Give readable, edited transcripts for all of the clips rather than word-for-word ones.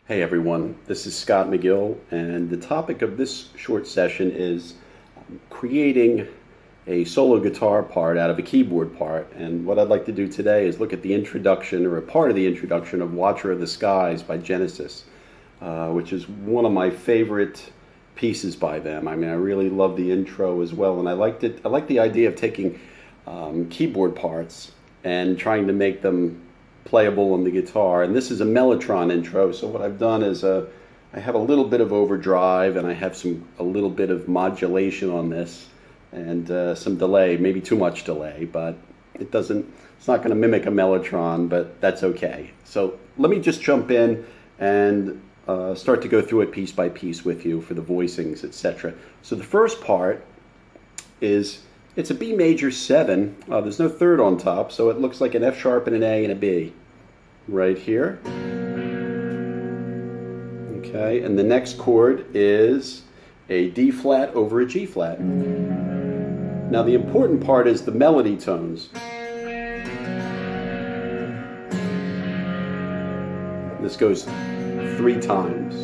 Hey everyone, this is Scott McGill, and the topic of this short session is creating a solo guitar part out of a keyboard part. And what I'd like to do today is look at the introduction, or a part of the introduction, of Watcher of the Skies by Genesis, which is one of my favorite pieces by them. I mean, I really love the intro as well, and I liked it. I like the idea of taking keyboard parts and trying to make them playable on the guitar. And this is a Mellotron intro, so what I've done is I have a little bit of overdrive, and I have a little bit of modulation on this, and some delay, maybe too much delay, but it's not going to mimic a Mellotron, but that's okay. So let me just jump in and start to go through it piece by piece with you for the voicings, etc. So the first part is, it's a B major 7. There's no third on top, so it looks like an F sharp and an A and a B right here. Okay, and the next chord is a D flat over a G flat. Now the important part is the melody tones. This goes 3 times.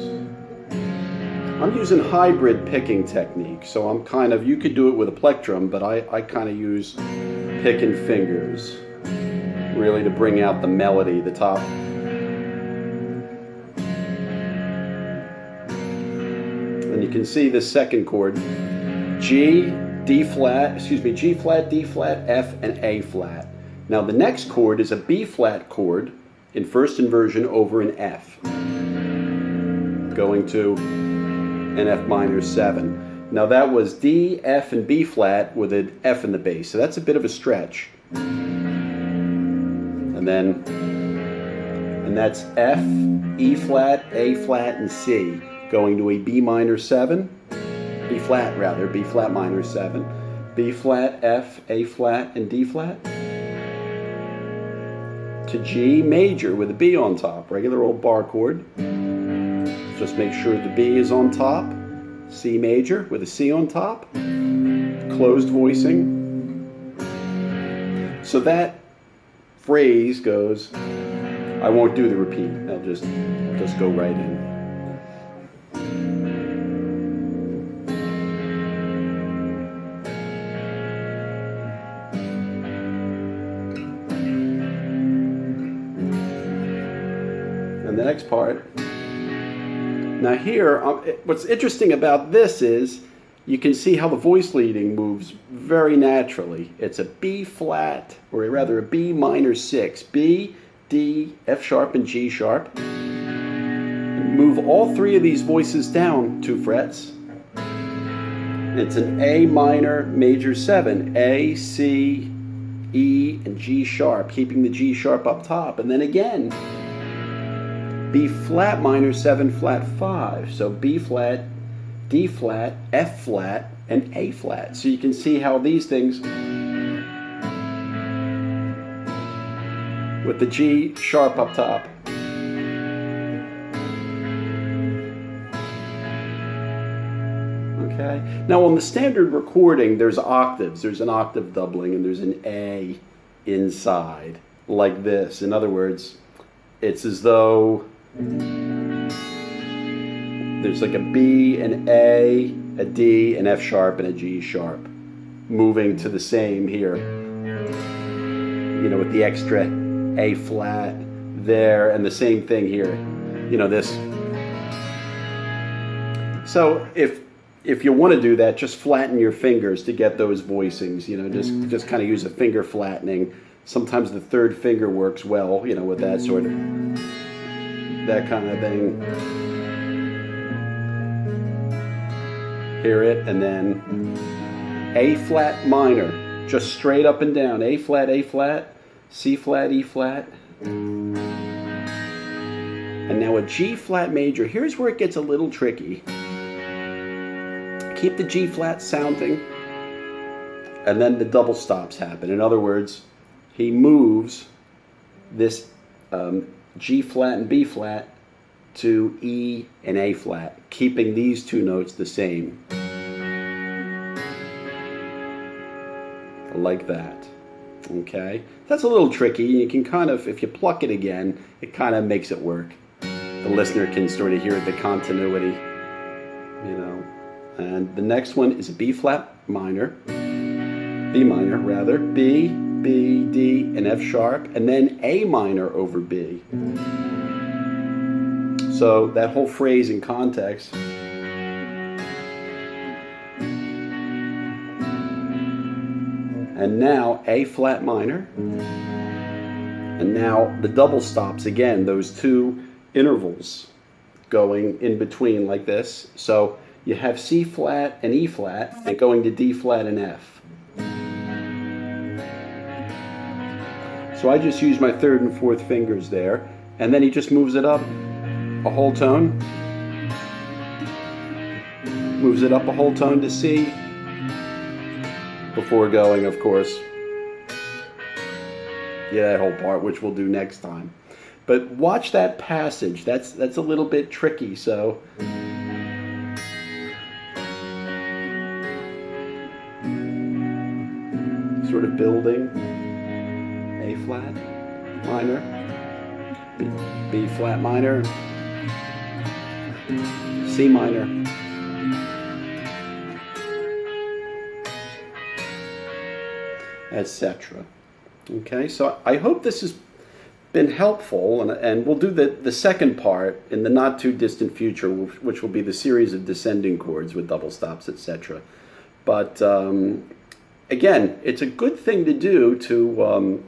I'm using hybrid picking technique, so I'm kind of, you could do it with a plectrum, but I kind of use picking fingers, really, to bring out the melody, the top. And you can see the second chord, G, D flat, G flat, D flat, F, and A flat. Now the next chord is a B flat chord in first inversion over an F, going to an F minor 7. Now that was D, F, and B flat with an F in the bass, so that's a bit of a stretch. And that's F, E flat, A flat, and C, going to a B minor 7, B flat rather, B flat minor 7, B flat, F, A flat, and D flat, to G major with a B on top, regular old bar chord. Just make sure the B is on top, C major with a C on top, closed voicing. So that phrase goes, I won't do the repeat, I'll just go right in. And the next part. Now here, what's interesting about this is you can see how the voice leading moves very naturally. It's a B flat, or rather a B minor 6, B, D, F sharp, and G sharp. And move all 3 of these voices down 2 frets. It's an A minor major 7, A, C, E, and G sharp, keeping the G sharp up top. And then again, B flat minor 7 flat 5. So B flat, D flat, F flat, and A flat. So you can see how these things, with the G sharp up top. Okay. Now on the standard recording, there's octaves. There's an octave doubling, and there's an A inside, like this. In other words, it's as though there's like a B, an A, a D, an F sharp, and a G sharp, moving to the same here. You know, with the extra A flat there, and the same thing here. You know, this. So if you want to do that, just flatten your fingers to get those voicings. You know, just kind of use a finger flattening. Sometimes the third finger works well, you know, with that sort of, that kind of thing. Hear it, and then A flat minor, just straight up and down. A flat, C flat, E flat. And now a G flat major. Here's where it gets a little tricky. Keep the G flat sounding, and then the double stops happen. In other words, he moves this G flat and B flat to E and A flat, keeping these 2 notes the same. Like that. Okay? That's a little tricky. You can kind of, if you pluck it again, it kind of makes it work. the listener can sort of hear the continuity, you know. And the next one is a B flat minor, B minor rather, B, B, D, and F sharp, and then A minor over B. So that whole phrase in context. And now A flat minor. And now the double stops again, those two intervals going in between like this. So you have C flat and E flat, and going to D flat and F. So I just use my third and fourth fingers there, and then he just moves it up a whole tone. Moves it up a whole tone to C, before going, of course. Yeah, that whole part, which we'll do next time. But watch that passage. That's a little bit tricky, so sort of building. A flat minor, B flat minor, C minor, etc. Okay, so I hope this has been helpful, and we'll do the second part in the not too distant future, which will be the series of descending chords with double stops, etc. But again, it's a good thing to do to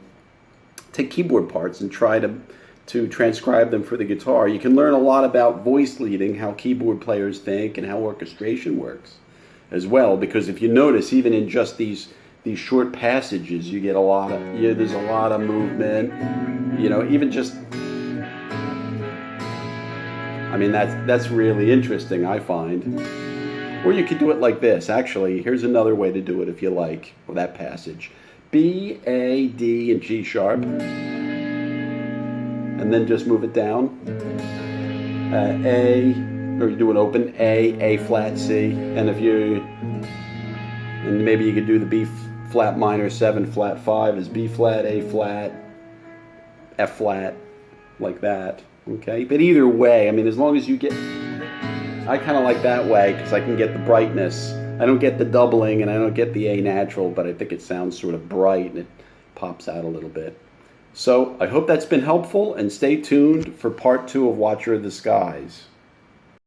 take keyboard parts and try to transcribe them for the guitar. You can learn a lot about voice leading, how keyboard players think, and how orchestration works as well. Because if you notice, even in just these short passages, you get there's a lot of movement. You know, even just, I mean, that's really interesting, I find. Or you could do it like this. Actually, here's another way to do it if you like, with that passage. B, A, D, and G sharp. And then just move it down. A, or you do an open A flat, C. And maybe you could do the B flat minor 7 flat 5 is B flat, A flat, F flat, like that. Okay? But either way, I mean, as long as you get, I kind of like that way because I can get the brightness. I don't get the doubling and I don't get the A natural, but I think it sounds sort of bright and it pops out a little bit. So I hope that's been helpful, and stay tuned for part 2 of Watcher of the Skies.